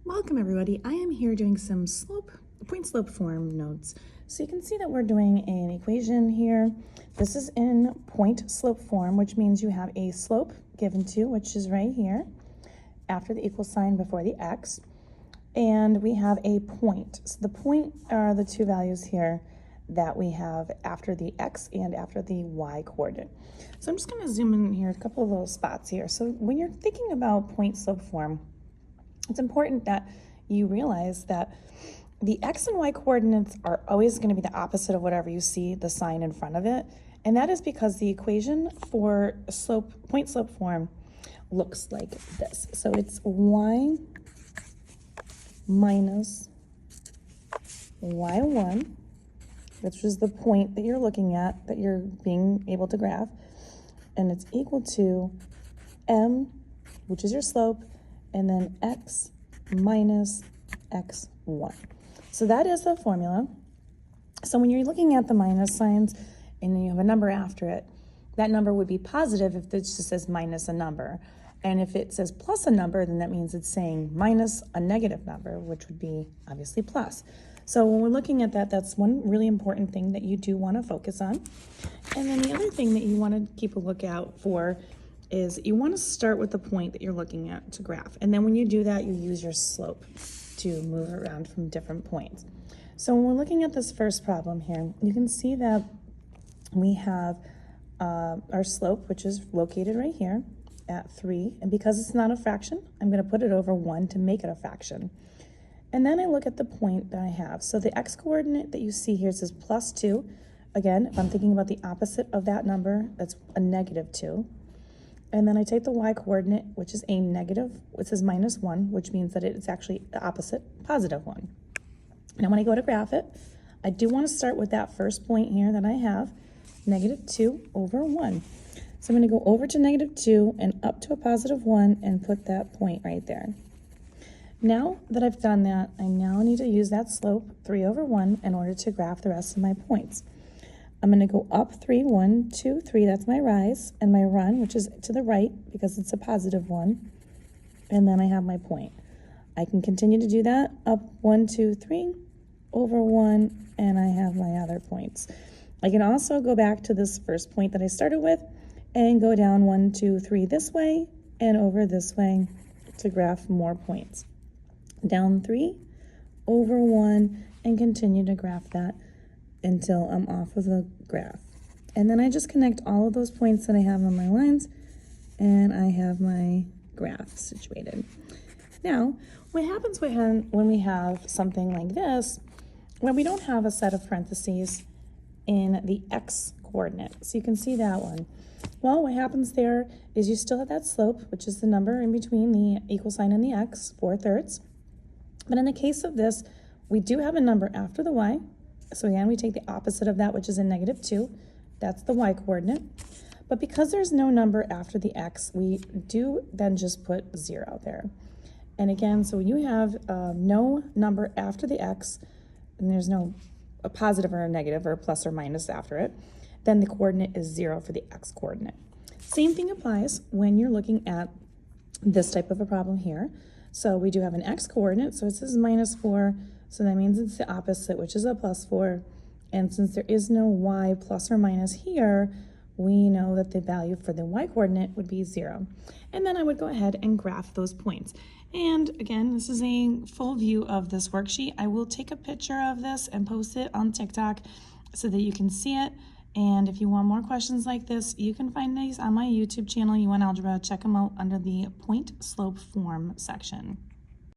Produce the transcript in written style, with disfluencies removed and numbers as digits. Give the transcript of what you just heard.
Welcome everybody. I am here doing some point slope form notes. So you can see that we're doing an equation here. This is in point slope form, which means you have a slope given to, which is right here, after the equal sign before the x. And we have a point. So the point are the two values here that we have after the x and after the y coordinate. So I'm just going to zoom in here, a couple of little spots here. So when you're thinking about point slope form, it's important that you realize that the x and y coordinates are always going to be the opposite of whatever you see the sign in front of it. And that is because the equation for point slope form looks like this. So it's y minus y1, which is the point that you're looking at, that you're being able to graph, and it's equal to m, which is your slope, and then x minus x1. So that is the formula. So when you're looking at the minus signs and then you have a number after it, that number would be positive if it just says minus a number. And if it says plus a number, then that means it's saying minus a negative number, which would be obviously plus. So when we're looking at that, that's one really important thing that you do want to focus on. And then the other thing that you want to keep a lookout for is you want to start with the point that you're looking at to graph. And then when you do that, you use your slope to move around from different points. So when we're looking at this first problem here, you can see that we have our slope, which is located right here at 3. And because it's not a fraction, I'm going to put it over 1 to make it a fraction. And then I look at the point that I have. So the x coordinate that you see here says plus 2. Again, if I'm thinking about the opposite of that number, that's a negative 2. And then I take the y coordinate, which is a negative, it says minus 1, which means that it's actually the opposite, positive 1. Now when I go to graph it, I do want to start with that first point here that I have, negative 2 over 1. So I'm going to go over to negative 2 and up to a positive 1 and put that point right there. Now that I've done that, I now need to use that slope, 3 over 1, in order to graph the rest of my points. I'm going to go up 3, 1, 2, 3, that's my rise, and my run, which is to the right because it's a positive 1, and then I have my point. I can continue to do that, up 1, 2, 3, over 1, and I have my other points. I can also go back to this first point that I started with and go down 1, 2, 3 this way and over this way to graph more points. Down 3, over 1, and continue to graph that until I'm off of the graph. And then I just connect all of those points that I have on my lines, and I have my graph situated. Now, what happens when we have something like this, when we don't have a set of parentheses in the x coordinate? So you can see that one. Well, what happens there is you still have that slope, which is the number in between the equal sign and the x, 4/3. But in the case of this, we do have a number after the y. So again, we take the opposite of that, which is a negative 2. That's the y coordinate. But because there's no number after the x, we do then just put 0 there. And again, so when you have no number after the x, and there's no a positive or a negative or a plus or minus after it, then the coordinate is 0 for the x coordinate. Same thing applies when you're looking at this type of a problem here. So we do have an x coordinate, so it says minus 4, so that means it's the opposite, which is a plus 4. And since there is no y plus or minus here, we know that the value for the y coordinate would be 0. And then I would go ahead and graph those points. And again, this is a full view of this worksheet. I will take a picture of this and post it on TikTok so that you can see it. And if you want more questions like this, you can find these on my YouTube channel, Algebra. Check them out under the point slope form section.